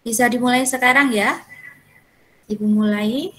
Bisa dimulai sekarang ya. Ibu mulai.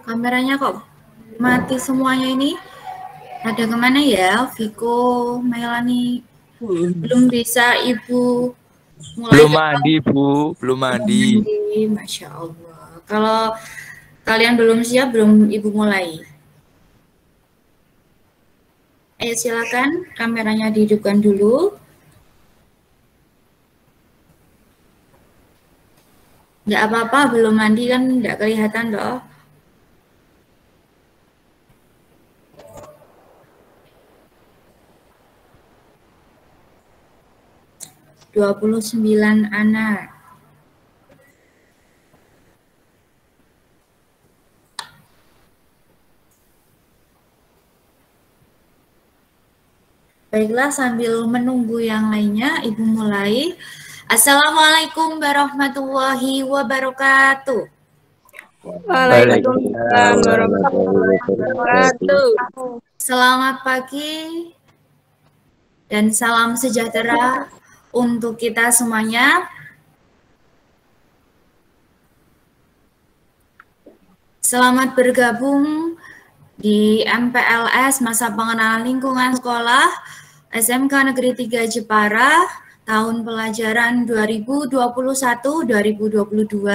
Kameranya kok mati semuanya ini. Ada kemana ya? Viko, Melani. Belum bisa Ibu mulai. Belum mandi, Bu. Belum mandi. Masya Allah. Kalau kalian belum siap, belum Ibu mulai. Ayo silakan, kameranya dihidupkan dulu. Nggak apa-apa, belum mandi kan nggak kelihatan loh. Dua 29 anak. Baiklah, sambil menunggu yang lainnya, Ibu mulai. Assalamualaikum warahmatullahi wabarakatuh. Waalaikumsalam warahmatullahi wabarakatuh. Selamat pagi dan salam sejahtera untuk kita semuanya. Selamat bergabung di MPLS Masa Pengenalan Lingkungan Sekolah SMK Negeri 3 Jepara tahun pelajaran 2021-2022.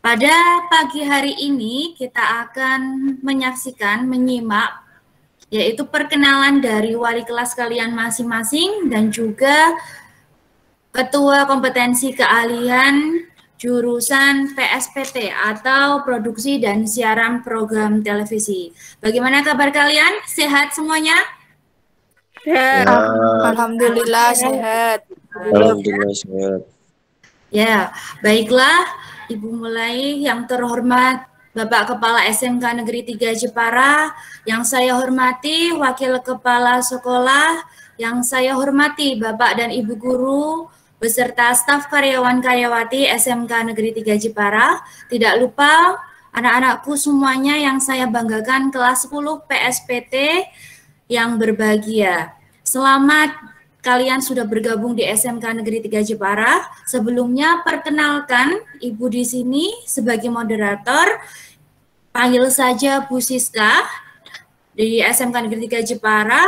Pada pagi hari ini kita akan menyimak yaitu perkenalan dari wali kelas kalian masing-masing dan juga ketua kompetensi keahlian jurusan PSPT atau Produksi dan Siaran Program Televisi. Bagaimana kabar kalian? Sehat semuanya? Sehat. Alhamdulillah sehat. Alhamdulillah sehat. Ya, baiklah Ibu mulai. Yang terhormat Bapak Kepala SMK Negeri 3 Jepara, yang saya hormati Wakil Kepala Sekolah, yang saya hormati Bapak dan Ibu Guru, beserta staf karyawan-karyawati SMK Negeri 3 Jepara. Tidak lupa anak-anakku semuanya yang saya banggakan kelas 10 PSPT yang berbahagia. Selamat kalian sudah bergabung di SMK Negeri 3 Jepara. Sebelumnya perkenalkan Ibu di sini sebagai moderator. Panggil saja Bu Siska di SMK Negeri 3 Jepara.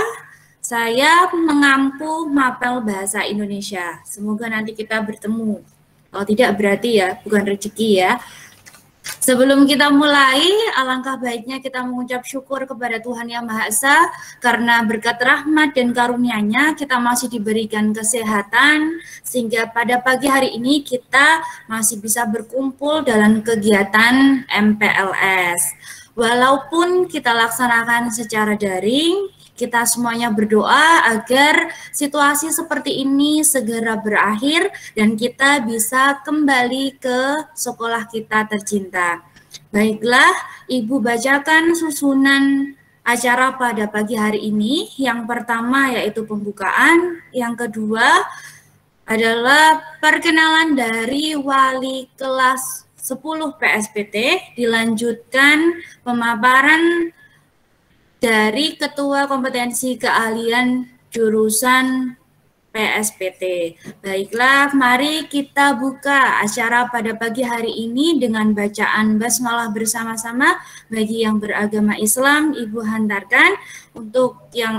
Saya mengampu mapel bahasa Indonesia. Semoga nanti kita bertemu. Kalau tidak berarti ya bukan rezeki ya. Sebelum kita mulai, alangkah baiknya kita mengucap syukur kepada Tuhan Yang Maha Esa karena berkat rahmat dan karunia-Nya kita masih diberikan kesehatan sehingga pada pagi hari ini kita masih bisa berkumpul dalam kegiatan MPLS. Walaupun kita laksanakan secara daring, kita semuanya berdoa agar situasi seperti ini segera berakhir dan kita bisa kembali ke sekolah kita tercinta. Baiklah, Ibu bacakan susunan acara pada pagi hari ini. Yang pertama yaitu pembukaan, yang kedua adalah perkenalan dari wali kelas 10 PSPT, dilanjutkan pemaparan dari Ketua Kompetensi Keahlian Jurusan PSPT. Baiklah, mari kita buka acara pada pagi hari ini dengan bacaan basmalah bersama-sama. Bagi yang beragama Islam, Ibu hantarkan. Untuk yang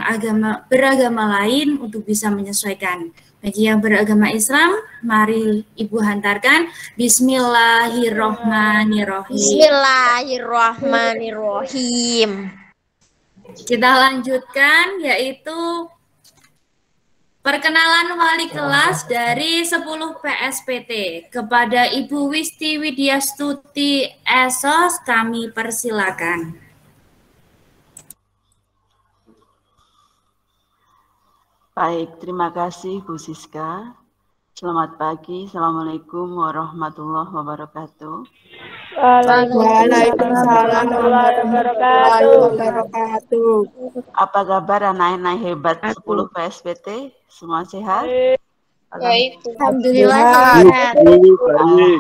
beragama lain untuk bisa menyesuaikan. Bagi yang beragama Islam, mari Ibu hantarkan. Bismillahirrohmanirrohim. Bismillahirrahmanirrahim. Kita lanjutkan yaitu perkenalan wali kelas dari 10 PSPT. Kepada Ibu Wisti Widyastuti Esos kami persilakan. Baik, terima kasih Bu Siska. Selamat pagi, Assalamualaikum warahmatullahi wabarakatuh. Waalaikumsalam warahmatullahi wabarakatuh. Apa kabar anak-anak hebat 10 PSBT? Semua sehat? Baik. Alhamdulillah Sehat. sehat.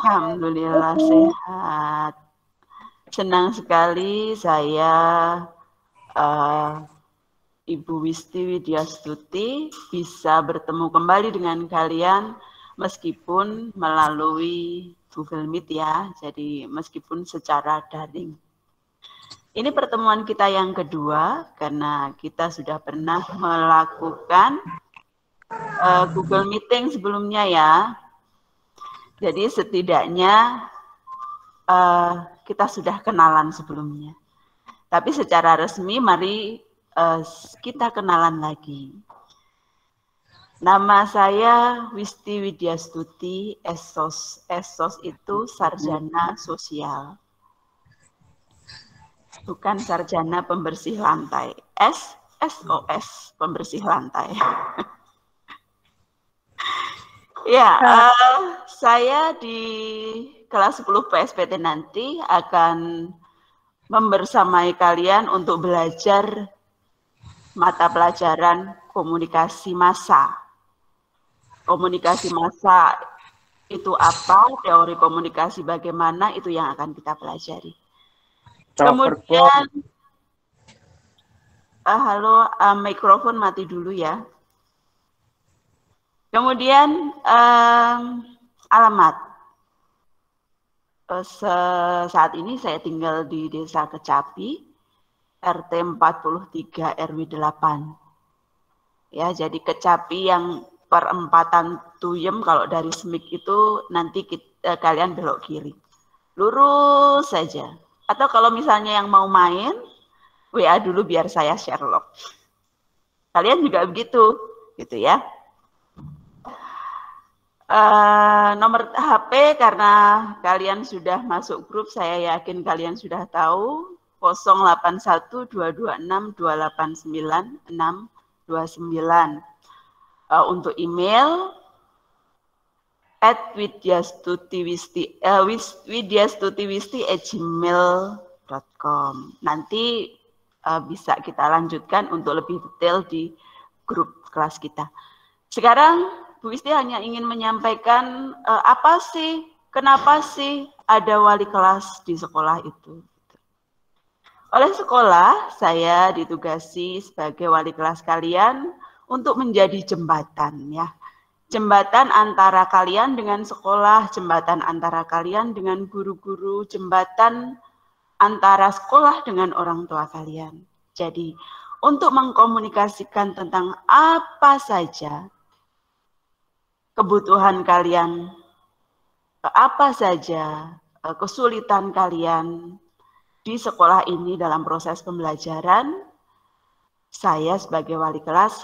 Alhamdulillah sehat. Senang sekali saya Ibu Wisti Widyastuti bisa bertemu kembali dengan kalian meskipun melalui Google Meet ya, jadi meskipun secara daring. Ini pertemuan kita yang kedua karena kita sudah pernah melakukan Google Meeting sebelumnya ya. Jadi setidaknya kita sudah kenalan sebelumnya. Tapi secara resmi mari kita kenalan lagi. Nama saya Wisti Widyastuti, Esos. Esos itu sarjana sosial. Bukan sarjana pembersih lantai. SOS, pembersih lantai. Ya, saya di kelas 10 PSBT nanti akan membersamai kalian untuk belajar mata pelajaran komunikasi massa. Komunikasi massa itu apa, teori komunikasi bagaimana, itu yang akan kita pelajari. Kemudian, halo, mikrofon mati dulu ya. Kemudian, alamat. Saat ini saya tinggal di Desa Kecapi, RT 43 RW 8. Ya, jadi Kecapi yang perempatan Tuyem, kalau dari Semik itu nanti kalian belok kiri. Lurus saja. Atau kalau misalnya yang mau main, WA dulu biar saya share log. Kalian juga begitu, gitu ya. Nomor HP karena kalian sudah masuk grup, saya yakin kalian sudah tahu. 081226289629. Untuk email @widyastutiwisti@gmail.com. Nanti bisa kita lanjutkan untuk lebih detail di grup kelas kita. Sekarang Bu Wisti hanya ingin menyampaikan kenapa sih ada wali kelas di sekolah itu. Oleh sekolah, saya ditugasi sebagai wali kelas kalian untuk menjadi jembatan ya. Jembatan antara kalian dengan sekolah, jembatan antara kalian dengan guru-guru, jembatan antara sekolah dengan orang tua kalian. Jadi, untuk mengkomunikasikan tentang apa saja kebutuhan kalian, apa saja kesulitan kalian di sekolah ini dalam proses pembelajaran, saya sebagai wali kelas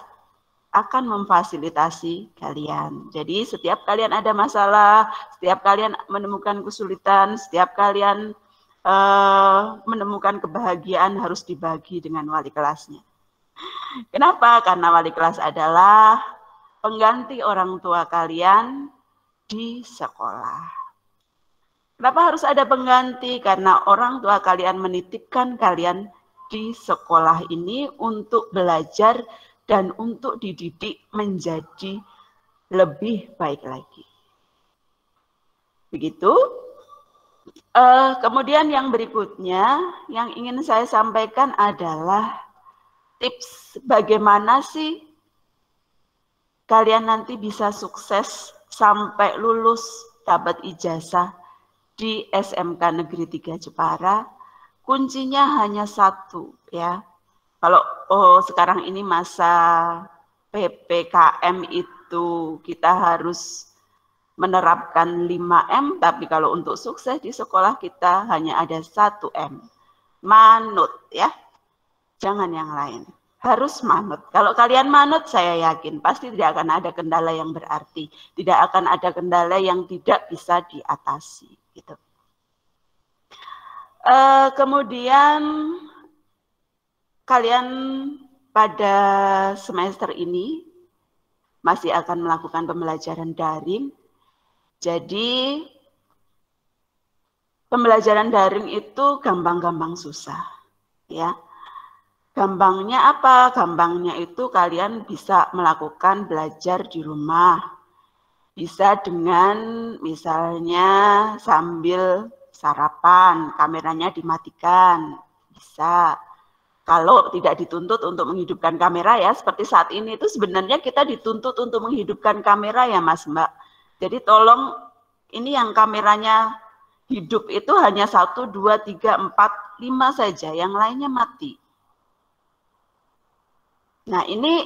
akan memfasilitasi kalian. Jadi setiap kalian ada masalah, setiap kalian menemukan kesulitan, setiap kalian menemukan kebahagiaan harus dibagi dengan wali kelasnya. Kenapa? Karena wali kelas adalah pengganti orang tua kalian di sekolah. Kenapa harus ada pengganti? Karena orang tua kalian menitipkan kalian di sekolah ini untuk belajar dan untuk dididik menjadi lebih baik lagi. Begitu. Kemudian yang berikutnya yang ingin saya sampaikan adalah tips bagaimana sih kalian nanti bisa sukses sampai lulus dapat ijazah di SMK Negeri 3 Jepara. Kuncinya hanya satu ya. Kalau sekarang ini masa PPKM itu kita harus menerapkan 5M, tapi kalau untuk sukses di sekolah kita hanya ada 1M. Manut ya. Jangan yang lain. Harus manut. Kalau kalian manut, saya yakin pasti tidak akan ada kendala yang berarti. Tidak akan ada kendala yang tidak bisa diatasi. Gitu. Kemudian kalian pada semester ini masih akan melakukan pembelajaran daring. Jadi pembelajaran daring itu gampang-gampang susah, ya. Gampangnya apa? Gampangnya itu kalian bisa melakukan belajar di rumah. Bisa dengan misalnya sambil sarapan, kameranya dimatikan. Bisa. Kalau tidak dituntut untuk menghidupkan kamera ya, seperti saat ini itu sebenarnya kita dituntut untuk menghidupkan kamera ya Mas Mbak. Jadi tolong ini yang kameranya hidup itu hanya 1, 2, 3, 4, 5 saja, yang lainnya mati. Nah ini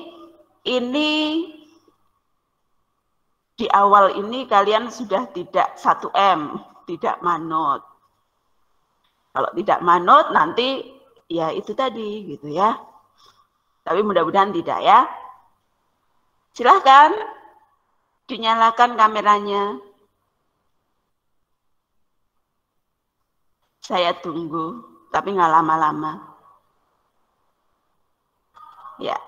di awal ini kalian sudah tidak 1M, tidak manut. Kalau tidak manut nanti ya itu tadi gitu ya. Tapi mudah-mudahan tidak ya. Silahkan dinyalakan kameranya. Saya tunggu, tapi nggak lama-lama. Ya.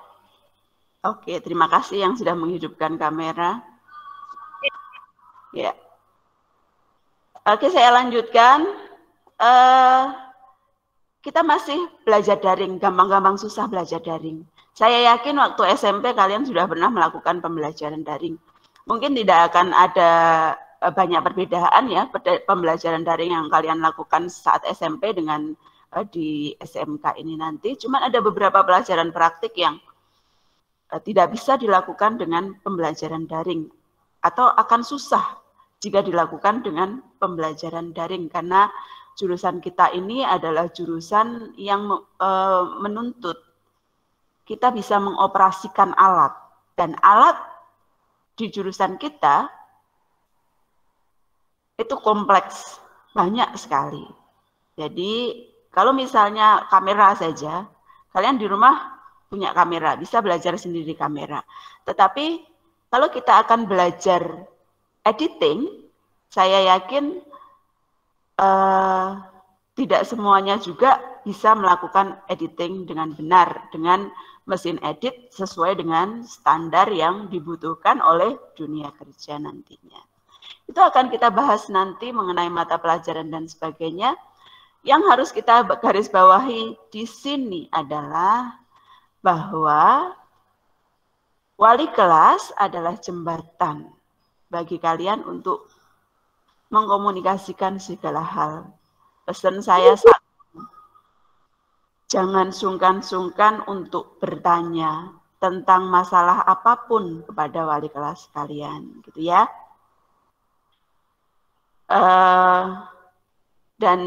Oke, terima kasih yang sudah menghidupkan kamera. Ya. Oke, saya lanjutkan. Kita masih belajar daring, gampang-gampang susah belajar daring. Saya yakin waktu SMP kalian sudah pernah melakukan pembelajaran daring. Mungkin tidak akan ada banyak perbedaan ya, pembelajaran daring yang kalian lakukan saat SMP dengan di SMK ini nanti. Cuman ada beberapa pelajaran praktik yang tidak bisa dilakukan dengan pembelajaran daring atau akan susah jika dilakukan dengan pembelajaran daring karena jurusan kita ini adalah jurusan yang menuntut kita bisa mengoperasikan alat dan alat di jurusan kita itu kompleks, banyak sekali. Jadi kalau misalnya kamera saja, kalian di rumah punya kamera, bisa belajar sendiri kamera. Tetapi kalau kita akan belajar editing, saya yakin tidak semuanya juga bisa melakukan editing dengan benar, dengan mesin edit sesuai dengan standar yang dibutuhkan oleh dunia kerja nantinya. Itu akan kita bahas nanti mengenai mata pelajaran dan sebagainya. Yang harus kita garis bawahi di sini adalah bahwa wali kelas adalah jembatan bagi kalian untuk mengkomunikasikan segala hal. Pesan saya satu, jangan sungkan-sungkan untuk bertanya tentang masalah apapun kepada wali kelas kalian, gitu ya. Dan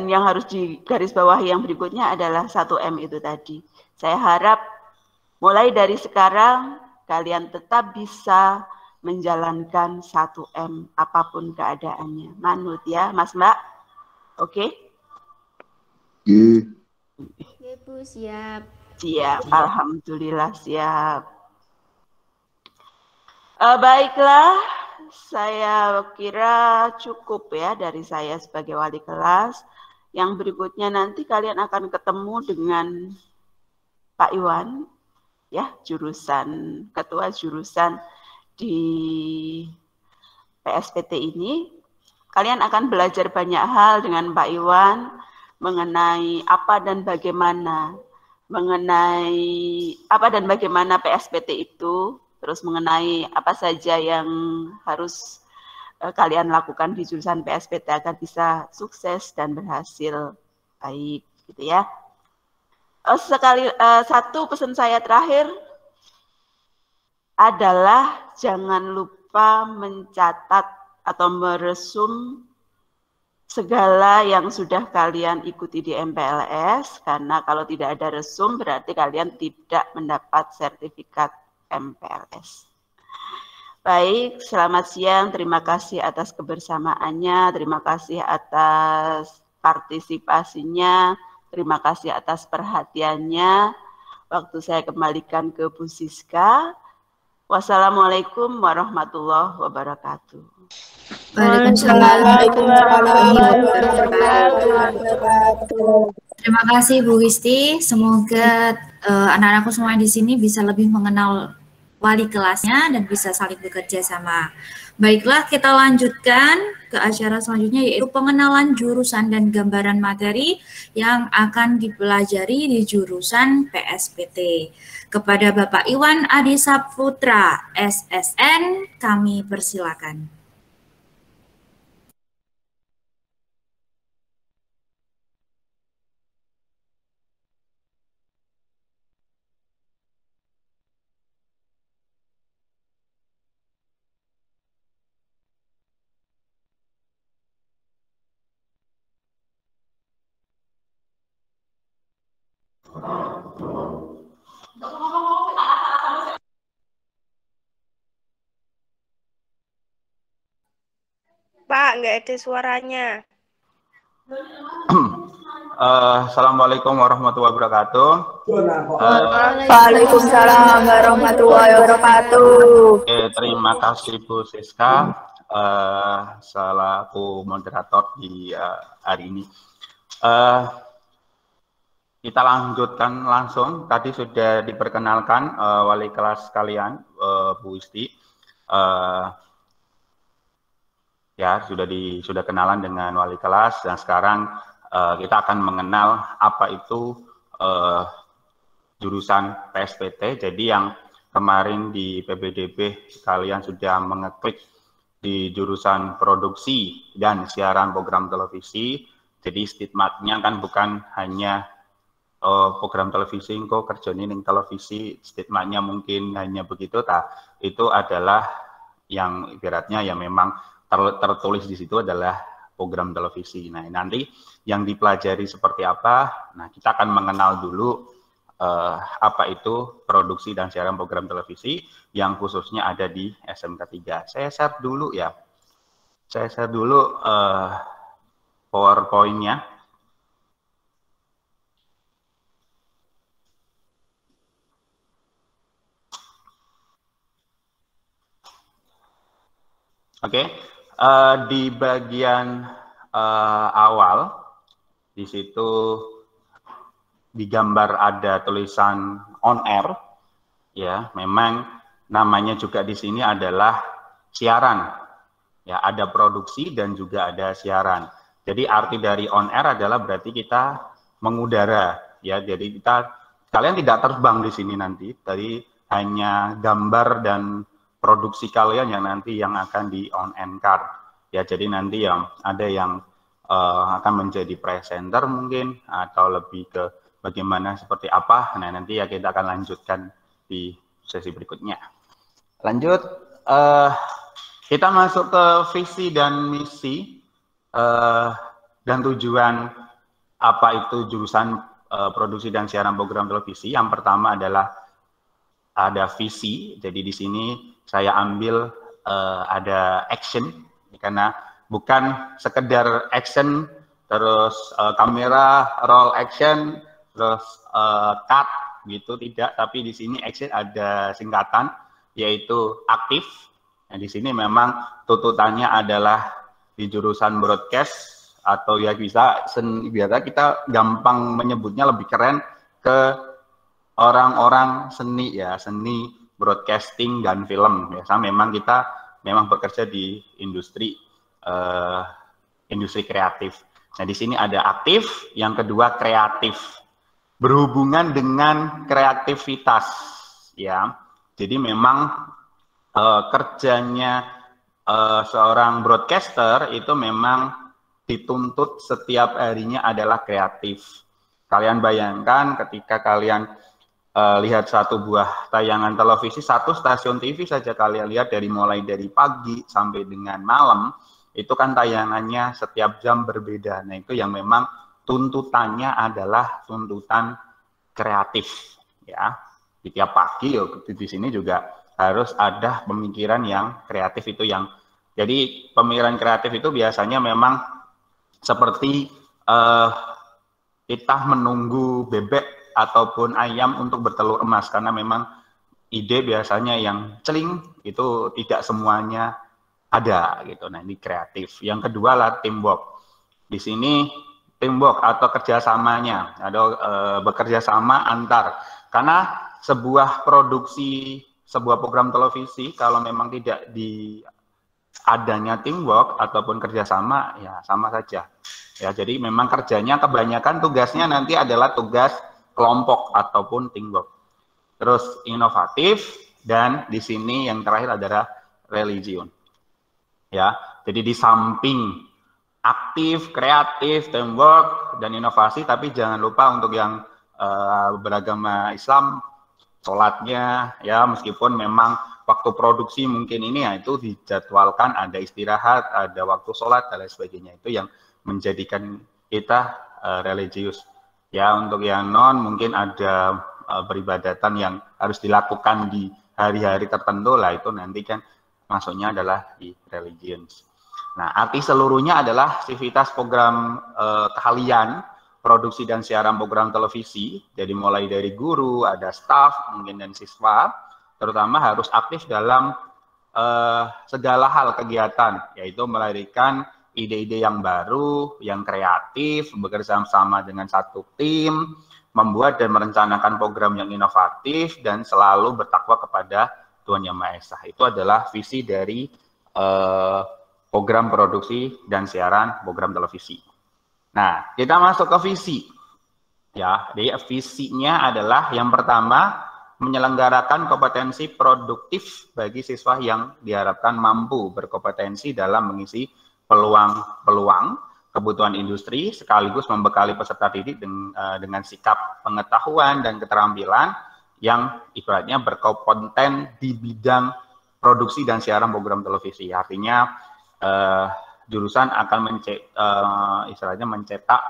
yang harus digarisbawahi yang berikutnya adalah 1M itu tadi. Saya harap mulai dari sekarang kalian tetap bisa menjalankan 1M apapun keadaannya. Manut ya, Mas Mbak. Oke? Oke, Bu, siap. Siap, alhamdulillah siap. Baiklah, saya kira cukup ya dari saya sebagai wali kelas. Yang berikutnya nanti kalian akan ketemu dengan Pak Iwan, ya, ketua jurusan di PSPT ini. Kalian akan belajar banyak hal dengan Pak Iwan mengenai apa dan bagaimana PSPT itu, terus mengenai apa saja yang harus kalian lakukan di jurusan PSPT agar bisa sukses dan berhasil baik, gitu ya. Satu pesan saya terakhir adalah jangan lupa mencatat atau meresum segala yang sudah kalian ikuti di MPLS, karena kalau tidak ada resum berarti kalian tidak mendapat sertifikat MPLS. Baik, selamat siang, terima kasih atas kebersamaannya, terima kasih atas partisipasinya, terima kasih atas perhatiannya. Waktu saya kembalikan ke Bu Siska. Wassalamualaikum warahmatullahi wabarakatuh. Waalaikumsalam warahmatullahi wabarakatuh. Terima kasih Bu Wisti, semoga anak-anakku semua di sini bisa lebih mengenal wali kelasnya dan bisa saling bekerja sama. Baiklah, kita lanjutkan ke acara selanjutnya, yaitu pengenalan jurusan dan gambaran materi yang akan dipelajari di jurusan PSPT. Kepada Bapak Iwan Adi Saputra, SSN, kami persilakan. Pak, nggak ada suaranya. Assalamualaikum warahmatullahi wabarakatuh. Waalaikumsalam warahmatullahi wabarakatuh. Oke, terima kasih Bu Siska selaku moderator di hari ini. Kita lanjutkan langsung. Tadi sudah diperkenalkan wali kelas kalian, Bu Isti. Ya, sudah kenalan dengan wali kelas, dan sekarang kita akan mengenal apa itu jurusan PSPT. Jadi yang kemarin di PBDB kalian sudah mengeklik di jurusan produksi dan siaran program televisi. Jadi stigmatnya kan bukan hanya program televisi, kok kerjanya ning televisi, stigmatnya mungkin hanya begitu. Itu adalah yang ibaratnya ya memang tertulis di situ adalah program televisi. Nah, nanti yang dipelajari seperti apa? Nah, kita akan mengenal dulu apa itu produksi dan siaran program televisi yang khususnya ada di SMK 3. Saya share dulu ya. Saya share dulu PowerPoint-nya. Oke. Di bagian awal, di situ digambar ada tulisan on air, ya. Memang namanya juga di sini adalah siaran, ya. Ada produksi dan juga ada siaran. Jadi arti dari on air adalah berarti kita mengudara, ya. Jadi kalian tidak terbang di sini nanti, tadi hanya gambar dan produksi kalian yang nanti yang akan di on air card, ya. Jadi nanti yang ada yang akan menjadi presenter mungkin, atau lebih ke bagaimana seperti apa. Nah, nanti ya kita akan lanjutkan di sesi berikutnya. Lanjut, kita masuk ke visi dan misi dan tujuan apa itu jurusan produksi dan siaran program televisi. Yang pertama adalah ada visi. Jadi di sini saya ambil ada action, karena bukan sekedar action terus kamera roll action terus cut gitu, tidak, tapi di sini action ada singkatan yaitu aktif. Nah, di sini memang tuntutannya adalah di jurusan broadcast, atau ya bisa biasa kita gampang menyebutnya lebih keren ke orang-orang seni, ya, seni broadcasting dan film. Biasa memang kita bekerja di industri industri kreatif. Nah, di sini ada aktif, yang kedua kreatif, berhubungan dengan kreativitas, ya. Jadi memang kerjanya seorang broadcaster itu memang dituntut setiap harinya adalah kreatif. Kalian bayangkan ketika kalian lihat satu buah tayangan televisi, satu stasiun TV saja kalian lihat mulai dari pagi sampai dengan malam, itu kan tayangannya setiap jam berbeda. Nah, itu yang memang tuntutannya adalah tuntutan kreatif, ya. Di tiap pagi di sini juga harus ada pemikiran yang kreatif itu yang. Jadi pemikiran kreatif itu biasanya memang seperti kita menunggu bebek ataupun ayam untuk bertelur emas, karena memang ide biasanya yang celing itu tidak semuanya ada gitu. Nah, ini kreatif. Yang kedua lah teamwork. Di sini teamwork atau kerjasamanya, ada bekerja sama antar Karena sebuah produksi, sebuah program televisi kalau memang tidak adanya teamwork ataupun kerjasama, ya sama saja. Ya, jadi memang kerjanya kebanyakan tugasnya nanti adalah tugas kelompok ataupun teamwork. Terus inovatif, dan di sini yang terakhir adalah religion. Ya, jadi di samping aktif, kreatif, teamwork, dan inovasi, tapi jangan lupa untuk yang beragama Islam, sholatnya, ya meskipun memang waktu produksi mungkin ini ya itu dijadwalkan, ada istirahat, ada waktu sholat, dan lain sebagainya. Itu yang menjadikan kita religius. Ya, untuk yang non mungkin ada peribadatan yang harus dilakukan di hari-hari tertentu lah, itu nanti kan masuknya adalah di religions. Nah, arti seluruhnya adalah aktivitas program keahlian, produksi dan siaran program televisi, jadi mulai dari guru, ada staff, mungkin dan siswa, terutama harus aktif dalam segala hal kegiatan, yaitu melahirkan ide-ide yang baru, yang kreatif, bekerja sama dengan satu tim, membuat dan merencanakan program yang inovatif, dan selalu bertakwa kepada Tuhan Yang Maha Esa. Itu adalah visi dari program produksi dan siaran program televisi. Nah, kita masuk ke visi. Ya, jadi visinya adalah yang pertama, menyelenggarakan kompetensi produktif bagi siswa yang diharapkan mampu berkompetensi dalam mengisi peluang-peluang kebutuhan industri, sekaligus membekali peserta didik dengan sikap pengetahuan dan keterampilan yang ibaratnya berkompeten di bidang produksi dan siaran program televisi. Artinya jurusan akan istilahnya mencetak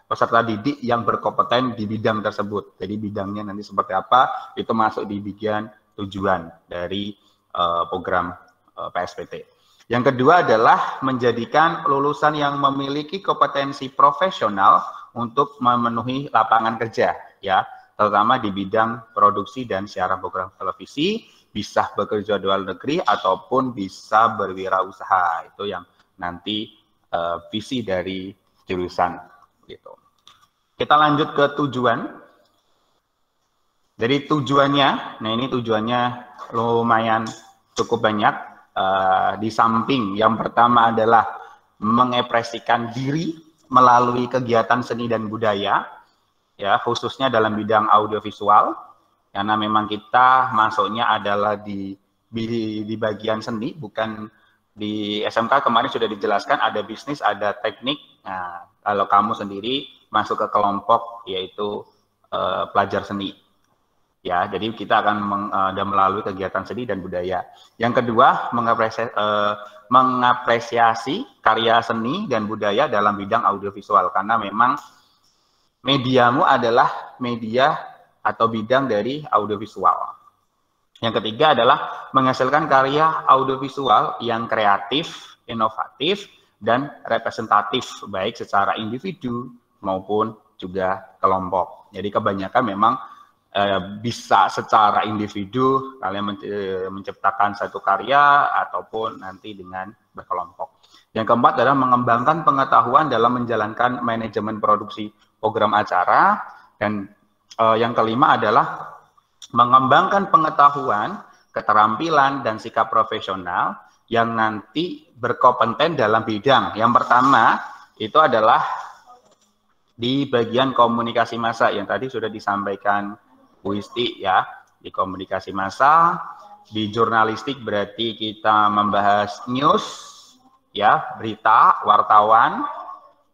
peserta didik yang berkompeten di bidang tersebut. Jadi bidangnya nanti seperti apa, itu masuk di bagian tujuan dari program PSPT. Yang kedua adalah menjadikan lulusan yang memiliki kompetensi profesional untuk memenuhi lapangan kerja, ya, terutama di bidang produksi dan siaran program televisi, bisa bekerja di luar negeri ataupun bisa berwirausaha. Itu yang nanti visi dari jurusan gitu. Kita lanjut ke tujuan. Jadi tujuannya, nah ini tujuannya lumayan cukup banyak. Di samping yang pertama adalah mengekspresikan diri melalui kegiatan seni dan budaya, ya khususnya dalam bidang audiovisual, karena memang kita masuknya adalah di bagian seni, bukan di SMK kemarin sudah dijelaskan ada bisnis, ada teknik. Nah, kalau kamu sendiri masuk ke kelompok yaitu pelajar seni. Ya, jadi kita akan melalui kegiatan seni dan budaya. Yang kedua, mengapresiasi karya seni dan budaya dalam bidang audiovisual, karena memang mediamu adalah media atau bidang dari audiovisual. Yang ketiga adalah menghasilkan karya audiovisual yang kreatif, inovatif, dan representatif, baik secara individu maupun juga kelompok. Jadi kebanyakan memang bisa secara individu kalian menciptakan satu karya ataupun nanti dengan berkelompok. Yang keempat adalah mengembangkan pengetahuan dalam menjalankan manajemen produksi program acara, dan yang kelima adalah mengembangkan pengetahuan, keterampilan dan sikap profesional yang nanti berkompeten dalam bidang. Yang pertama itu adalah di bagian komunikasi massa yang tadi sudah disampaikan Bu Isti, ya, di komunikasi massa. Di jurnalistik berarti kita membahas news, ya, berita, wartawan,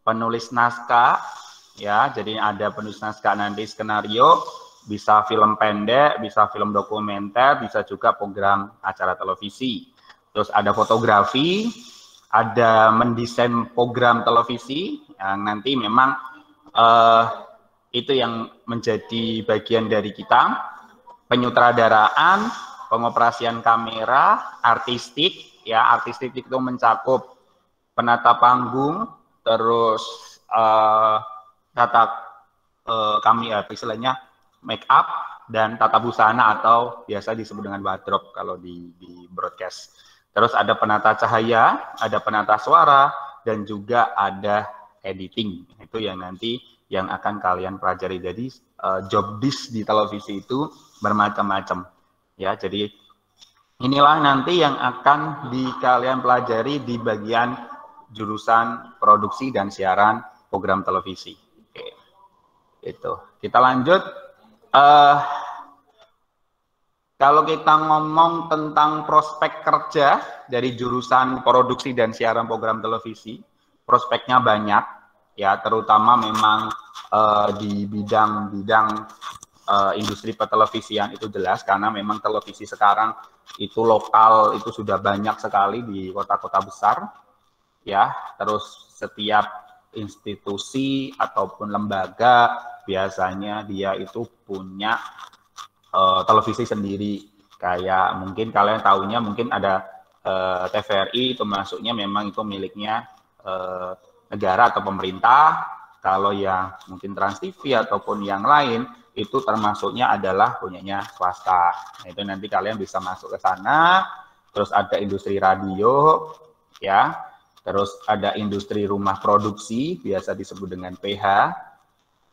penulis naskah, ya, jadi ada penulis naskah nanti skenario, bisa film pendek, bisa film dokumenter, bisa juga program acara televisi. Terus ada fotografi, ada mendesain program televisi yang nanti memang itu yang menjadi bagian dari kita. Penyutradaraan, pengoperasian kamera, artistik, ya, artistik itu mencakup penata panggung, terus istilahnya make up dan tata busana atau biasa disebut dengan wardrobe kalau di broadcast. Terus ada penata cahaya, ada penata suara, dan juga ada editing. Itu yang nanti yang akan kalian pelajari. Jadi job desk di televisi itu bermacam-macam ya. Jadi inilah nanti yang akan kalian pelajari di bagian jurusan produksi dan siaran program televisi. Oke. Itu. Kita lanjut. Kalau kita ngomong tentang prospek kerja dari jurusan produksi dan siaran program televisi, prospeknya banyak ya, terutama memang di bidang-bidang industri pertelevisian itu jelas, karena memang televisi sekarang itu lokal itu sudah banyak sekali di kota-kota besar ya. Terus setiap institusi ataupun lembaga biasanya dia itu punya televisi sendiri. Kayak mungkin kalian tahunya mungkin ada TVRI, itu masuknya memang itu miliknya negara atau pemerintah. Kalau yang mungkin Trans TV ataupun yang lain itu termasuknya adalah punyanya swasta. Nah, itu nanti kalian bisa masuk ke sana. Terus ada industri radio ya. Terus ada industri rumah produksi, biasa disebut dengan PH.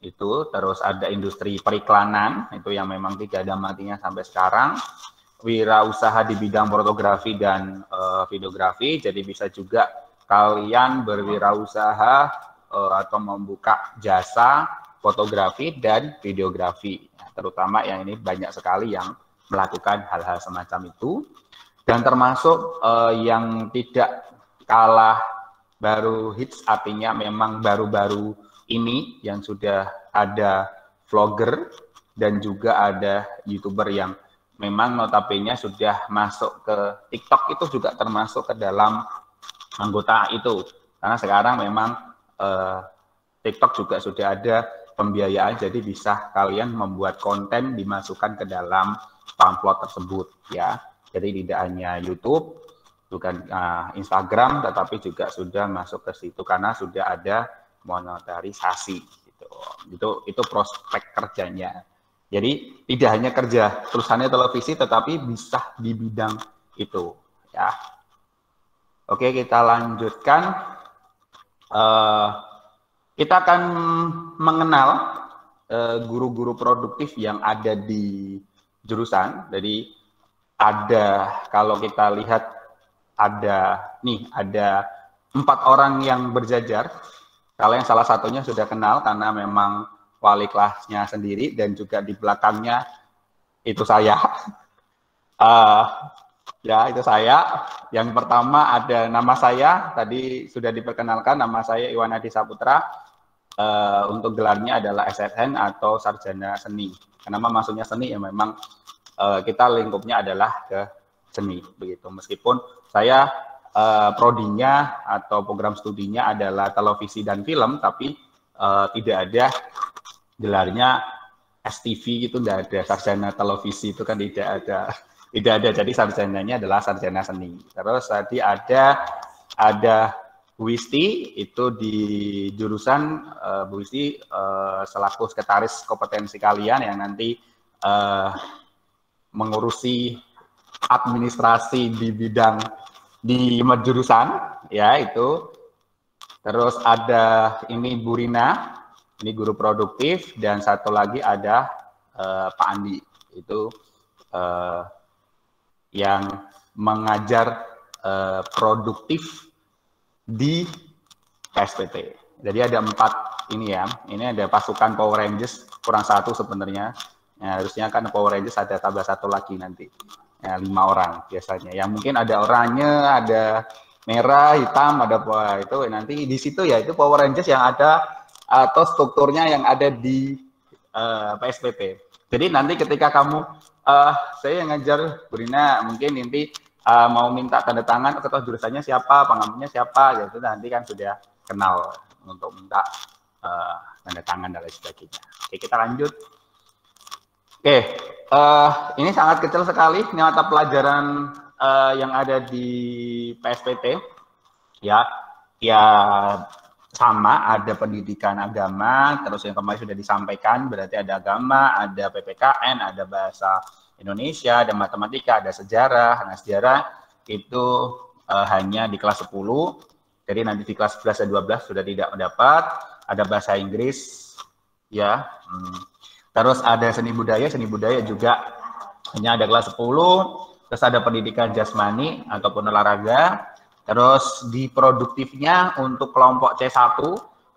Itu, terus ada industri periklanan, itu yang memang tidak ada matinya sampai sekarang. Wirausaha di bidang fotografi dan videografi, jadi bisa juga kalian berwirausaha atau membuka jasa fotografi dan videografi. Terutama yang ini banyak sekali yang melakukan hal-hal semacam itu. Dan termasuk yang tidak kalah baru hits, artinya memang baru-baru ini yang sudah ada vlogger dan juga ada YouTuber yang memang notabene sudah masuk ke TikTok, itu juga termasuk ke dalam anggota itu. Karena sekarang memang TikTok juga sudah ada pembiayaan, jadi bisa kalian membuat konten dimasukkan ke dalam pamflet tersebut ya. Jadi tidak hanya YouTube, bukan Instagram, tetapi juga sudah masuk ke situ karena sudah ada monetarisasi gitu. Itu prospek kerjanya. Jadi tidak hanya kerja perusahaannya televisi, tetapi bisa di bidang itu ya. Oke, kita lanjutkan. Kita akan mengenal guru-guru produktif yang ada di jurusan. Jadi ada, kalau kita lihat ada 4 orang yang berjajar. Kalian salah satunya sudah kenal karena memang wali kelasnya sendiri, dan juga di belakangnya itu saya. Ya, itu saya. Yang pertama ada nama saya, tadi sudah diperkenalkan, nama saya Iwan Adi Saputra. Untuk gelarnya adalah SSN atau Sarjana Seni. Kenapa maksudnya seni? Ya memang kita lingkupnya adalah ke seni begitu. Meskipun saya prodinya atau program studinya adalah televisi dan film, tapi tidak ada gelarnya STV gitu, tidak ada sarjana televisi, itu kan tidak ada. Jadi sarjananya adalah sarjana seni. Terus tadi ada Bu Wisti, itu di jurusan Bu Wisti selaku sekretaris kompetensi kalian yang nanti mengurusi administrasi di bidang di jurusan ya itu. Terus ada ini Bu Rina, ini guru produktif, dan satu lagi ada Pak Andi, itu yang mengajar produktif di PSPT. Jadi ada 4 ini ya. Ini ada pasukan Power Rangers, kurang 1 sebenarnya. Ya, harusnya kan Power Rangers ada tambah 1 lagi nanti. Ya, 5 orang biasanya. Yang mungkin ada oranye, ada merah, hitam, ada apa itu nanti di situ ya, itu Power Rangers yang ada atau strukturnya yang ada di PSPT. Jadi nanti ketika kamu saya yang ngajar Bu Rina, mungkin nanti mau minta tanda tangan atau jurusannya siapa, pengampunya siapa, gitu nanti kan sudah kenal untuk minta tanda tangan dan lain sebagainya. Oke, kita lanjut. Oke, ini sangat kecil sekali ini mata pelajaran yang ada di PSPT. Ya sama, ada pendidikan agama, terus yang kemarin sudah disampaikan, berarti ada agama, ada PPKN, ada bahasa Indonesia, ada matematika, ada sejarah. Nah, sejarah itu hanya di kelas 10, jadi nanti di kelas 11 dan 12 sudah tidak mendapat. Ada bahasa Inggris, ya. Terus ada seni budaya juga hanya ada kelas 10, terus ada pendidikan jasmani ataupun olahraga. Terus di produktifnya untuk kelompok C1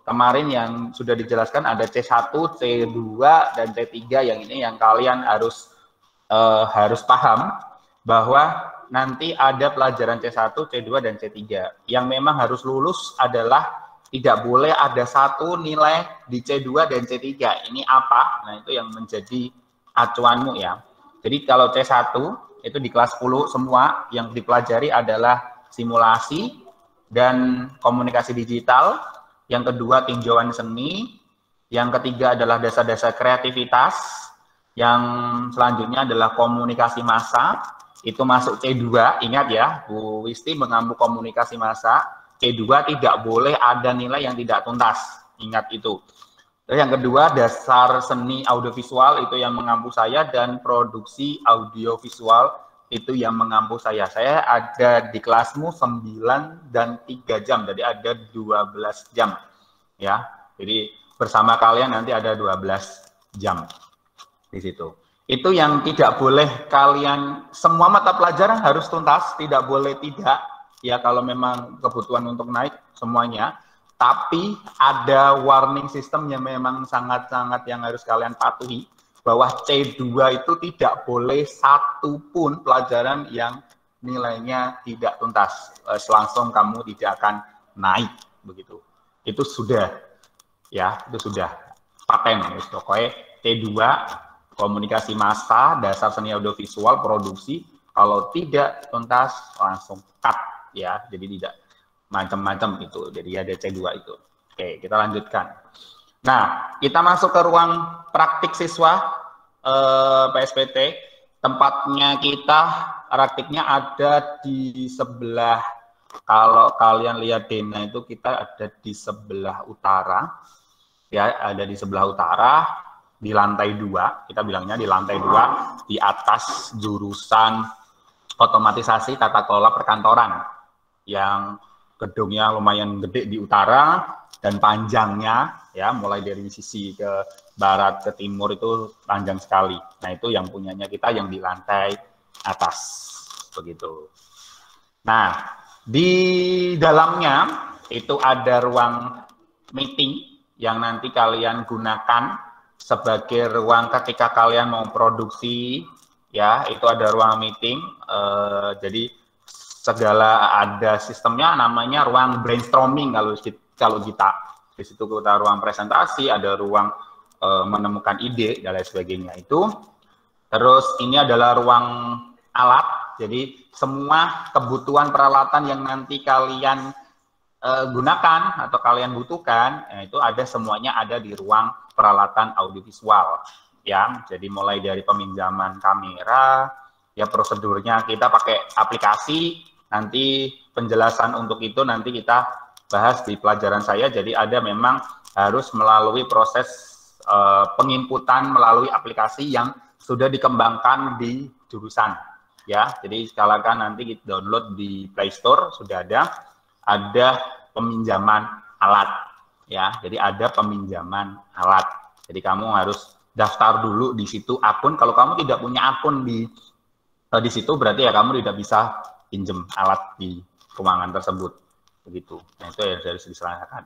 kemarin yang sudah dijelaskan ada C1, C2 dan C3 yang ini yang kalian harus paham bahwa nanti ada pelajaran C1, C2 dan C3 yang memang harus lulus adalah tidak boleh ada satu nilai di C2 dan C3. Ini apa? Nah, itu yang menjadi acuanmu ya. Jadi kalau C1 itu di kelas 10 semua yang dipelajari adalah simulasi dan komunikasi digital. Yang kedua tinjauan seni. Yang ketiga adalah dasar-dasar kreativitas. Yang selanjutnya adalah komunikasi massa. Itu masuk C2. Ingat ya, Bu Wisti mengambil komunikasi massa. C2 tidak boleh ada nilai yang tidak tuntas. Ingat itu. Terus yang kedua, dasar seni audiovisual itu yang mengampu saya, dan produksi audiovisual itu yang mengampu saya. Saya ada di kelasmu 9 dan 3 jam, jadi ada 12 jam. Ya, jadi bersama kalian nanti ada 12 jam di situ. Itu yang tidak boleh kalian, semua mata pelajaran harus tuntas, tidak boleh tidak. Ya, kalau memang kebutuhan untuk naik semuanya, tapi ada warning system yang memang sangat-sangat yang harus kalian patuhi, bahwa C2 itu tidak boleh satu pun pelajaran yang nilainya tidak tuntas. Langsung kamu tidak akan naik, begitu. Itu sudah, ya, itu sudah paten. Pokoknya C2, komunikasi massa, dasar seni audiovisual, produksi, kalau tidak tuntas langsung cut. Ya, jadi tidak macam-macam itu. Jadi ada C2 itu. Oke, kita lanjutkan. Nah, kita masuk ke ruang praktik siswa PSPT. Tempatnya kita, praktiknya ada di sebelah, kalau kalian lihat Dena itu kita ada di sebelah utara. Ya, ada di sebelah utara, di lantai 2. Kita bilangnya di lantai 2, di atas jurusan otomatisasi tata kelola perkantoran. Yang gedungnya lumayan gede di utara dan panjangnya ya mulai dari sisi ke barat ke timur itu panjang sekali. Nah, itu yang punyanya kita yang di lantai atas begitu. Nah, di dalamnya itu ada ruang meeting yang nanti kalian gunakan sebagai ruang ketika kalian mau produksi ya, itu ada ruang meeting. Jadi segala ada sistemnya namanya ruang brainstorming kalau kita di situ kita ruang presentasi, ada ruang menemukan ide dan lain sebagainya itu. Terus ini adalah ruang alat, jadi semua kebutuhan peralatan yang nanti kalian gunakan atau kalian butuhkan itu ada semuanya ada di ruang peralatan audiovisual ya. Jadi mulai dari peminjaman kamera ya, prosedurnya kita pakai aplikasi. Nanti penjelasan untuk itu nanti kita bahas di pelajaran saya. Jadi ada memang harus melalui proses penginputan melalui aplikasi yang sudah dikembangkan di jurusan. Ya, jadi silakan nanti kita download di Play Store, sudah ada peminjaman alat. Ya, jadi ada peminjaman alat. Jadi kamu harus daftar dulu di situ akun. Kalau kamu tidak punya akun di situ berarti ya kamu tidak bisa pinjam alat di ruangan tersebut begitu. Nah, itu yang harus diselesaikan.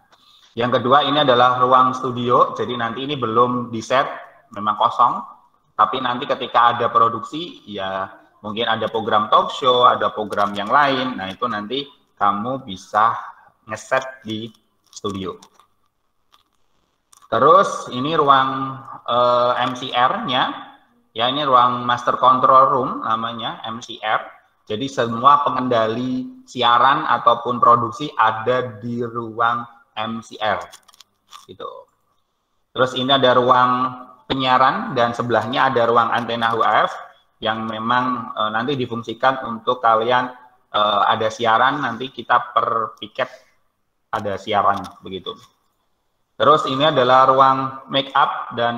Yang kedua ini adalah ruang studio. Jadi nanti ini belum di set, memang kosong. Tapi nanti ketika ada produksi ya mungkin ada program talk show, ada program yang lain. Nah, itu nanti kamu bisa ngeset di studio. Terus ini ruang MCR-nya. Ya, ini ruang master control room namanya MCR. Jadi semua pengendali siaran ataupun produksi ada di ruang MCR. Gitu. Terus ini ada ruang penyiaran dan sebelahnya ada ruang antena UHF yang memang nanti difungsikan untuk kalian ada siaran, nanti kita per piket ada siaran begitu. Terus ini adalah ruang make up dan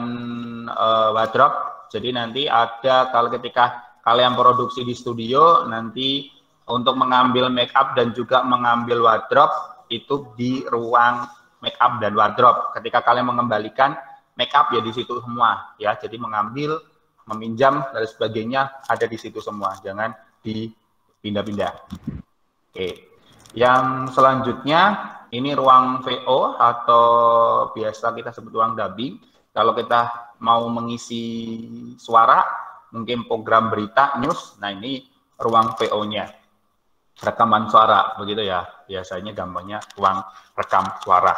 wardrobe. Jadi nanti ada kalau ketika kalian produksi di studio, nanti untuk mengambil make up dan juga mengambil wardrobe itu di ruang make up dan wardrobe. Ketika kalian mengembalikan make up ya di situ semua ya. Jadi mengambil, meminjam dan sebagainya ada di situ semua, jangan dipindah-pindah. Oke. Yang selanjutnya ini ruang VO atau biasa kita sebut ruang dubbing. Kalau kita mau mengisi suara, mungkin program berita, news, nah ini ruang VO-nya. Rekaman suara, begitu ya. Biasanya gampangnya ruang rekam suara.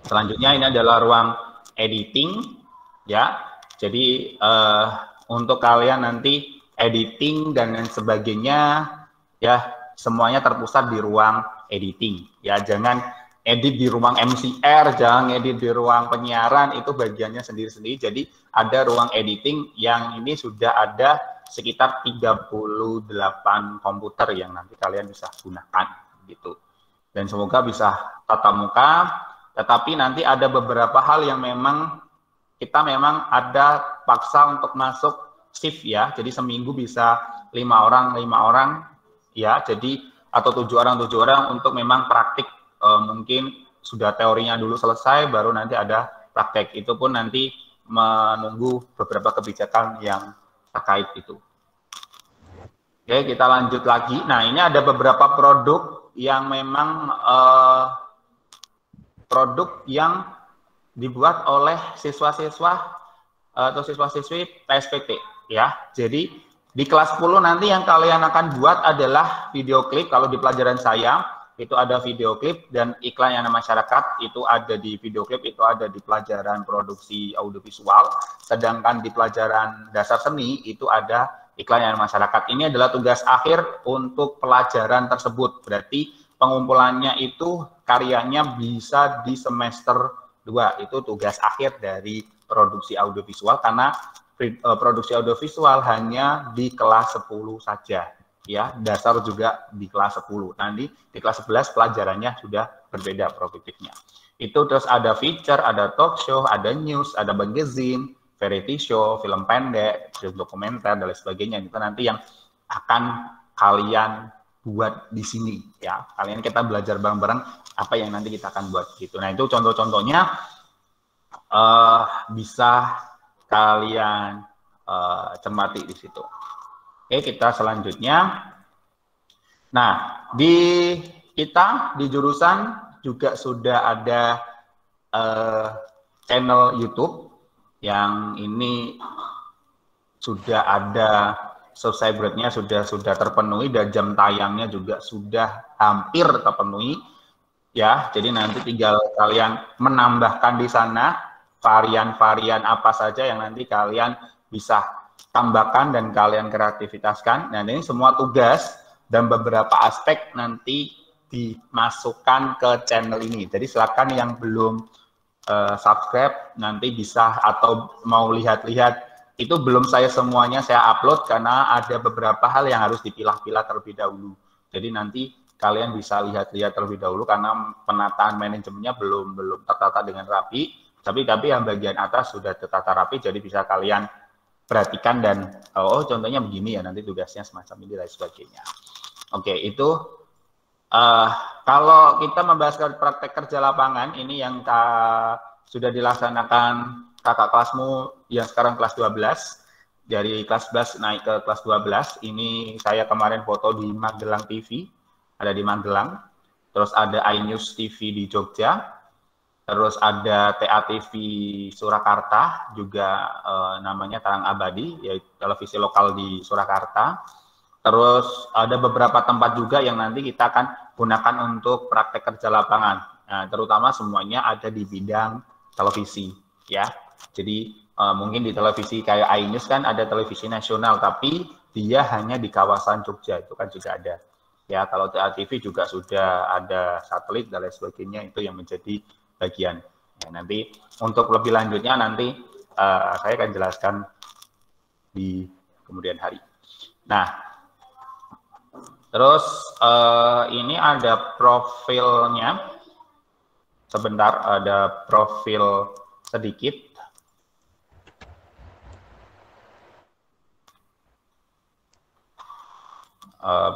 Selanjutnya ini adalah ruang editing, ya. Jadi untuk kalian nanti editing dan lain sebagainya, ya semuanya terpusat di ruang editing. Ya, jangan edit di ruang MCR, jangan edit di ruang penyiaran, itu bagiannya sendiri-sendiri. Jadi ada ruang editing yang ini sudah ada sekitar 38 komputer yang nanti kalian bisa gunakan gitu. Dan semoga bisa tatap muka, tetapi nanti ada beberapa hal yang memang kita memang ada paksa untuk masuk shift ya. Jadi seminggu bisa 5 orang ya. Jadi atau 7 orang untuk memang praktik, mungkin sudah teorinya dulu selesai baru nanti ada praktek. Itu pun nanti menunggu beberapa kebijakan yang terkait itu. Oke, kita lanjut lagi. Nah, ini ada beberapa produk yang memang produk yang dibuat oleh siswa-siswa atau siswa-siswi PSPT ya. Jadi di kelas 10 nanti yang kalian akan buat adalah video klip. Kalau di pelajaran saya itu ada video klip dan iklan yang masyarakat itu ada di video klip, itu ada di pelajaran produksi audiovisual. Sedangkan di pelajaran dasar seni itu ada iklan yang masyarakat. Ini adalah tugas akhir untuk pelajaran tersebut. Berarti pengumpulannya itu karyanya bisa di semester 2. Itu tugas akhir dari produksi audiovisual karena produksi audiovisual hanya di kelas 10 saja. Ya, dasar juga di kelas 10. Nanti di kelas 11 pelajarannya sudah berbeda produktifnya. Itu terus ada feature, ada talk show, ada news, ada magazine, variety show, film pendek, film dokumenter dan lain sebagainya. Itu nanti yang akan kalian buat di sini ya. Kalian kita belajar bareng-bareng apa yang nanti kita akan buat gitu. Nah, itu contoh-contohnya bisa kalian cermati di situ. Oke, kita selanjutnya. Nah, di kita di jurusan juga sudah ada channel YouTube yang ini sudah ada subscriber-nya sudah terpenuhi dan jam tayangnya juga sudah hampir terpenuhi ya. Jadi nanti tinggal kalian menambahkan di sana varian-varian apa saja yang nanti kalian bisa tambahkan dan kalian kreativitaskan. Nah, ini semua tugas dan beberapa aspek nanti dimasukkan ke channel ini. Jadi silakan yang belum subscribe nanti bisa, atau mau lihat-lihat, itu belum semuanya saya upload karena ada beberapa hal yang harus dipilah-pilah terlebih dahulu. Jadi nanti kalian bisa lihat-lihat terlebih dahulu karena penataan manajemennya belum tertata dengan rapi. Tapi yang bagian atas sudah tertata rapi, jadi bisa kalian perhatikan dan oh contohnya begini ya, nanti tugasnya semacam ini dan sebagainya. Oke, itu kalau kita membahas praktek kerja lapangan ini yang sudah dilaksanakan kakak kelasmu yang sekarang kelas 12, dari kelas 11 naik ke kelas 12. Ini saya kemarin foto di Magelang TV, ada di Magelang, terus ada iNews TV di Jogja, terus ada TATV Surakarta, juga namanya Tarang Abadi, yaitu televisi lokal di Surakarta. Terus ada beberapa tempat juga yang nanti kita akan gunakan untuk praktek kerja lapangan. Nah, terutama semuanya ada di bidang televisi, ya. Jadi mungkin di televisi kayak iNews kan ada televisi nasional, tapi dia hanya di kawasan Jogja, itu kan juga ada. Ya, kalau TATV juga sudah ada satelit dan lain sebagainya, itu yang menjadi bagian. Ya, nanti untuk lebih lanjutnya nanti saya akan jelaskan di kemudian hari. Nah, terus ini ada profilnya. Sebentar, ada profil sedikit.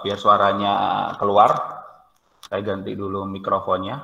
Biar suaranya keluar, saya ganti dulu mikrofonnya.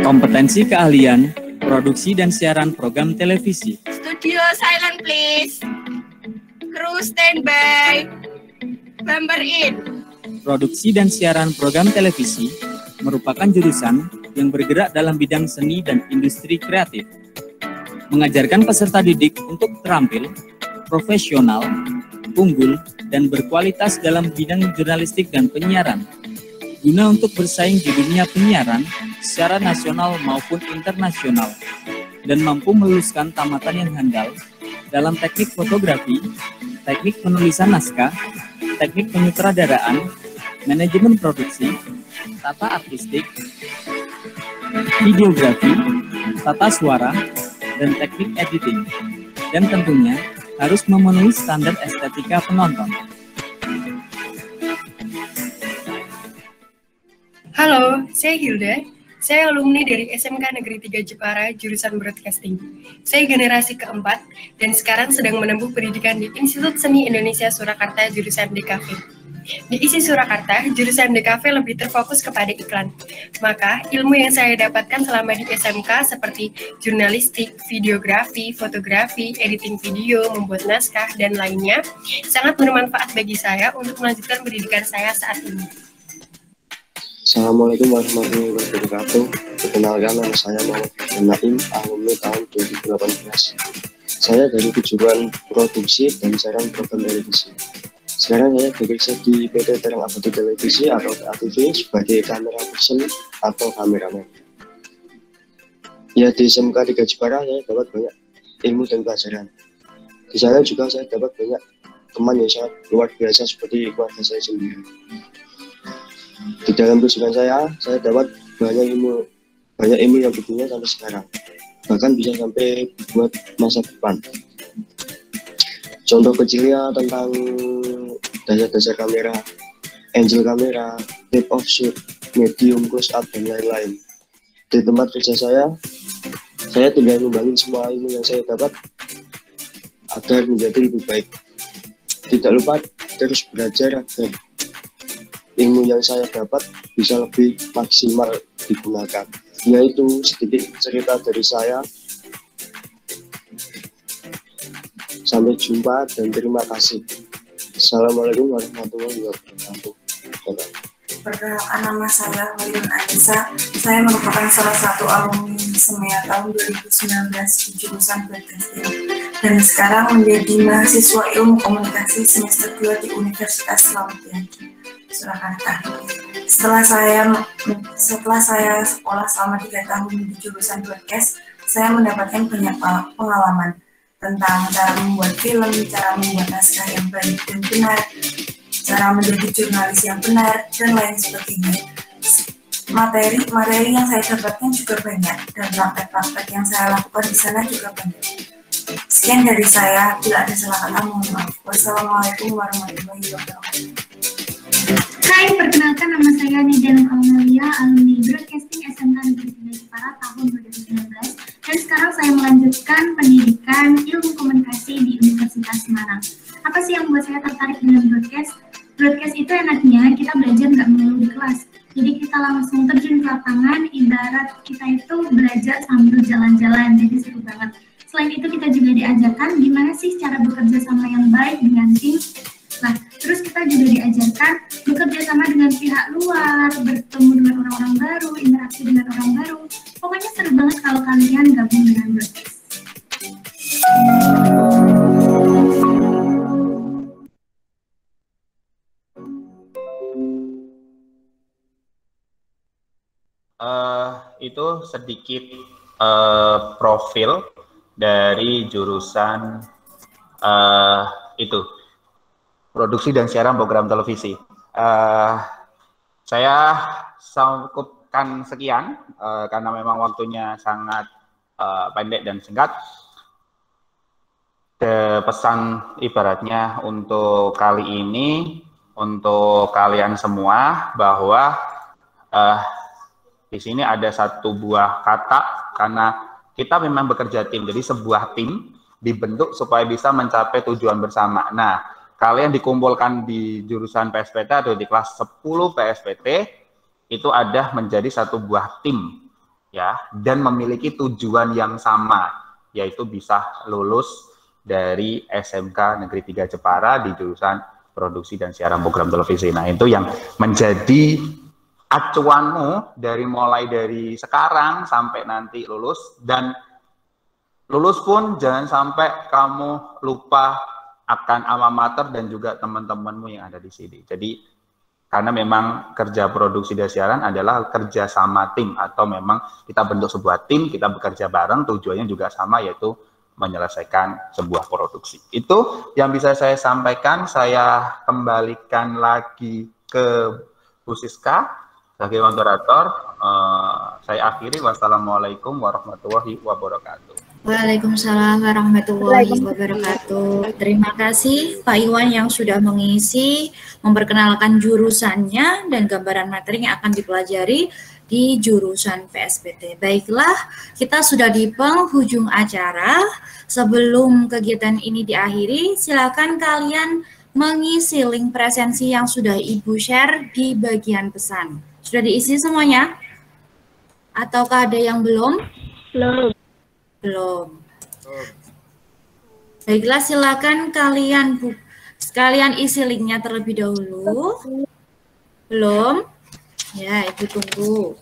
Kompetensi keahlian, produksi dan siaran program televisi. Studio silent please. Crew standby. Member in. Produksi dan siaran program televisi merupakan jurusan yang bergerak dalam bidang seni dan industri kreatif. Mengajarkan peserta didik untuk terampil, profesional, unggul, dan berkualitas dalam bidang jurnalistik dan penyiaran. Guna untuk bersaing di dunia penyiaran secara nasional maupun internasional dan mampu meluluskan tamatan yang handal dalam teknik fotografi, teknik penulisan naskah, teknik penyutradaraan, manajemen produksi, tata artistik, videografi, tata suara, dan teknik editing. Dan tentunya harus memenuhi standar estetika penonton. Halo, saya Hilda. Saya alumni dari SMK Negeri 3 Jepara, jurusan Broadcasting. Saya generasi keempat, dan sekarang sedang menempuh pendidikan di Institut Seni Indonesia Surakarta, jurusan DKV. Di ISI Surakarta, jurusan DKV lebih terfokus kepada iklan. Maka, ilmu yang saya dapatkan selama di SMK seperti jurnalistik, videografi, fotografi, editing video, membuat naskah, dan lainnya, sangat bermanfaat bagi saya untuk melanjutkan pendidikan saya saat ini. Assalamualaikum warahmatullahi wabarakatuh. Perkenalkan, nama saya Muhammad Naim, alumni tahun 2018. Saya dari kejuruan produksi dan siaran program televisi. Sekarang saya bekerja di PT Terang Abadi Televisi atau TATV sebagai kamera person atau kameramen. Ya, di SMK 3 Jepara saya dapat banyak ilmu dan pelajaran. Di sana juga saya dapat banyak teman yang sangat luar biasa seperti keluarga saya sendiri. Di dalam kehidupan saya dapat banyak ilmu yang berguna sampai sekarang, bahkan bisa sampai buat masa depan. Contoh kecilnya tentang dasar-dasar kamera, angle kamera, depth of shoot, medium, close up, dan lain-lain. Di tempat kerja saya tinggal ngembangin semua ilmu yang saya dapat agar menjadi lebih baik. Tidak lupa terus belajar agar ilmu yang saya dapat bisa lebih maksimal digunakan. Yaitu sedikit cerita dari saya. Sampai jumpa dan terima kasih. Assalamualaikum warahmatullahi wabarakatuh. Perkenalkan, nama saya Waliun Anissa. Saya merupakan salah satu alumni SEMEA tahun 2019 di jurusan Broadcasting dan sekarang menjadi mahasiswa ilmu komunikasi semester 2 di Universitas Slamet Yaki, Surakarta. Setelah saya sekolah selama 3 tahun di jurusan broadcast, saya mendapatkan banyak pengalaman tentang cara membuat film, cara membuat naskah yang baik dan benar, cara menjadi jurnalis yang benar, dan lain sebagainya. Materi yang saya dapatkan juga banyak, dan praktek-praktek yang saya lakukan di sana juga banyak. Sekian dari saya, bila ada salah kata mohon maaf. Wassalamualaikum warahmatullahi wabarakatuh. Hai, perkenalkan, nama saya Nidan Amalia, alumni Broadcasting SMK Negeri 3 Jepara tahun 2019, dan sekarang saya melanjutkan pendidikan ilmu komunikasi di Universitas Semarang. Apa sih yang membuat saya tertarik dengan broadcast? Broadcast itu enaknya kita belajar nggak melulu di kelas, jadi kita langsung terjun ke lapangan, ibarat kita itu belajar sambil jalan-jalan, jadi seru banget. Selain itu kita juga diajarkan gimana sih cara bekerja sama yang baik dengan tim. Nah, terus kita juga diajarkan bekerja sama dengan pihak luar, bertemu dengan orang-orang baru, interaksi dengan orang baru. Pokoknya seru banget kalau kalian gabung dengan broadcast. itu sedikit profil dari jurusan itu produksi dan siaran program televisi. Saya cukupkan sekian karena memang waktunya sangat pendek dan singkat. Pesan ibaratnya untuk kali ini untuk kalian semua bahwa di sini ada satu buah kata, karena kita memang bekerja tim, jadi sebuah tim dibentuk supaya bisa mencapai tujuan bersama. Nah, kalian dikumpulkan di jurusan PSPT atau di kelas 10 PSPT itu ada menjadi satu buah tim ya, dan memiliki tujuan yang sama, yaitu bisa lulus dari SMK Negeri 3 Jepara di jurusan produksi dan siaran program televisi. Nah, itu yang menjadi acuanmu mulai dari sekarang sampai nanti lulus, dan lulus pun jangan sampai kamu lupa akan alma mater dan juga teman-temanmu yang ada di sini. Jadi karena memang kerja produksi dan siaran adalah kerja sama tim, atau memang kita bentuk sebuah tim, kita bekerja bareng, tujuannya juga sama, yaitu menyelesaikan sebuah produksi. Itu yang bisa saya sampaikan. Saya kembalikan lagi ke Bu Siska sebagai moderator. Saya akhiri. Wassalamualaikum warahmatullahi wabarakatuh. Waalaikumsalam warahmatullahi wabarakatuh. Terima kasih Pak Iwan yang sudah mengisi, memperkenalkan jurusannya dan gambaran materi yang akan dipelajari di jurusan PSPT. Baiklah, kita sudah di penghujung acara. Sebelum kegiatan ini diakhiri, silakan kalian mengisi link presensi yang sudah Ibu share di bagian pesan. Sudah diisi semuanya? Ataukah ada yang belum? Belum. Baiklah, silakan kalian isi linknya terlebih dahulu. Belum? Ya, Ibu tunggu.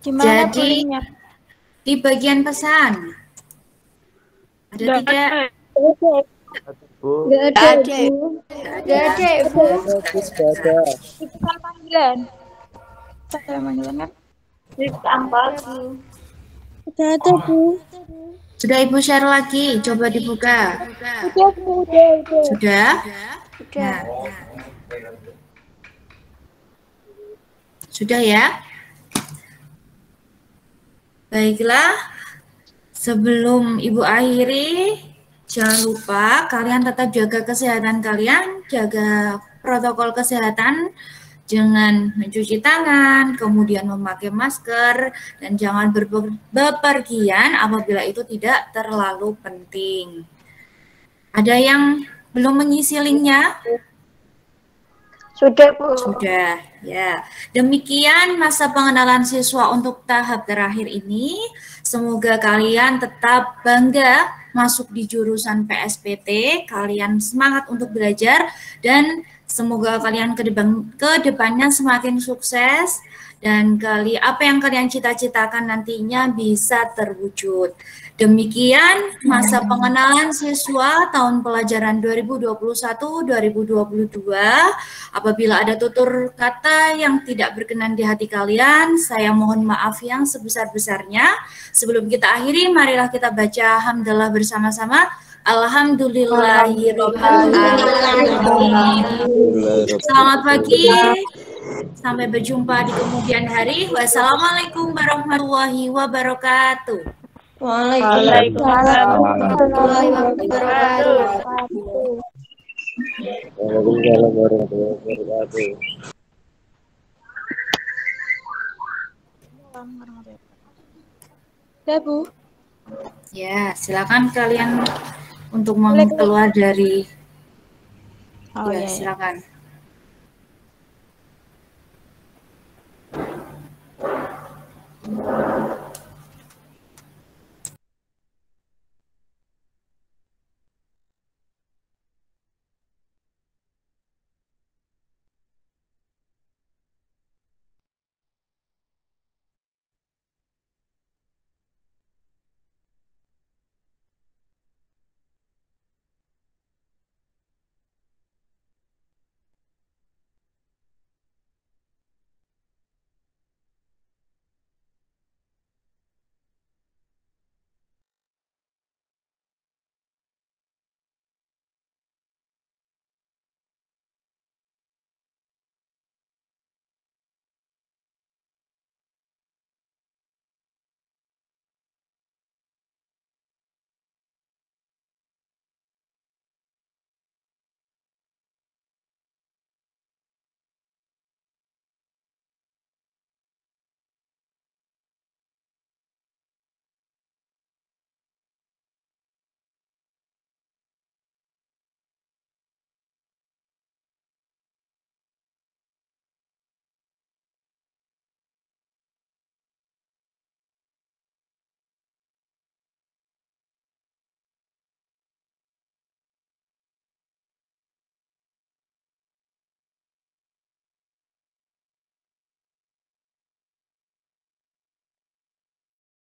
Gimana jadi, di bagian pesan, ada tidak? Nggak ada, Bu. Nggak ada, Bu. Itu kan panggilan. Saya panggilan kan? Sudah ada, Bu. Sudah Ibu share lagi, coba dibuka. Sudah, Bu. Sudah? Sudah. Sudah ya? Baiklah, sebelum Ibu akhiri, jangan lupa kalian tetap jaga kesehatan kalian, jaga protokol kesehatan, jangan mencuci tangan, kemudian memakai masker, dan jangan bepergian apabila itu tidak terlalu penting. Ada yang belum mengisi linknya? Sudah, Bu. Sudah, ya. Demikian masa pengenalan siswa untuk tahap terakhir ini. Semoga kalian tetap bangga masuk di jurusan PSPT, kalian semangat untuk belajar, dan semoga kalian ke depannya semakin sukses, dan apa yang kalian cita-citakan nantinya bisa terwujud. Demikian masa pengenalan siswa tahun pelajaran 2021-2022. Apabila ada tutur kata yang tidak berkenan di hati kalian, saya mohon maaf yang sebesar-besarnya. Sebelum kita akhiri, marilah kita baca hamdalah bersama-sama. Alhamdulillahirrahmanirrahim. Selamat pagi. Sampai berjumpa di kemudian hari. Wassalamualaikum warahmatullahi wabarakatuh. Waalaikumsalam warahmatullahi wabarakatuh. Waalaikumsalam warahmatullahi wabarakatuh. Ya, Bu. Ya, silakan kalian untuk keluar dari. Oh, ya, ya, silakan. Ya.